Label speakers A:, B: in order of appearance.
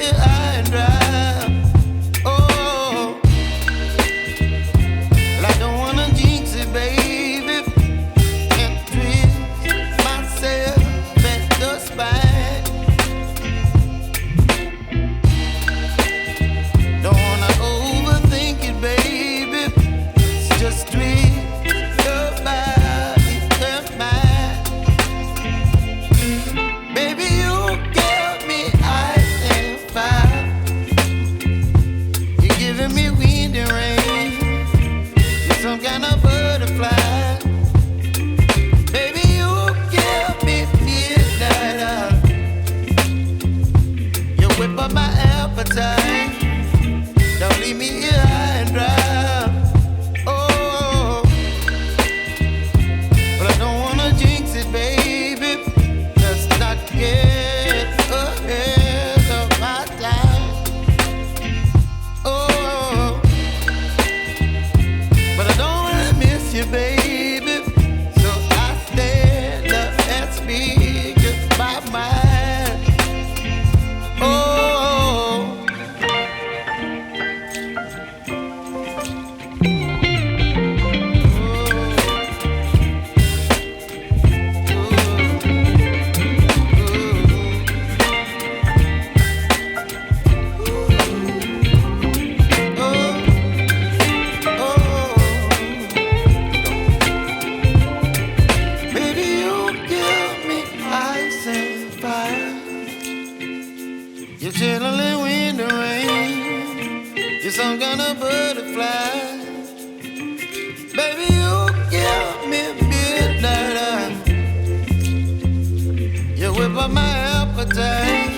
A: here high and dry. Oh, well, I don't wanna jinx it, baby, and twist myself at the spine. Don't wanna overthink it, baby. It's just twist your body and mine. Baby, you give me ice and fire. You're giving me wind and rain. You're some kind of butterfly. Baby, you give me midnight. You whip up my appetite. Don't leave me here high and dry. Oh, but I don't wanna jinx it, baby. Let's not get ahead of my time. Oh, but I don't wanna miss you, baby. So I stand up and speak my mind. Oh. You're chilling wind and rain. You're some kind of butterfly. Baby, you give me midnight. You whip up my appetite.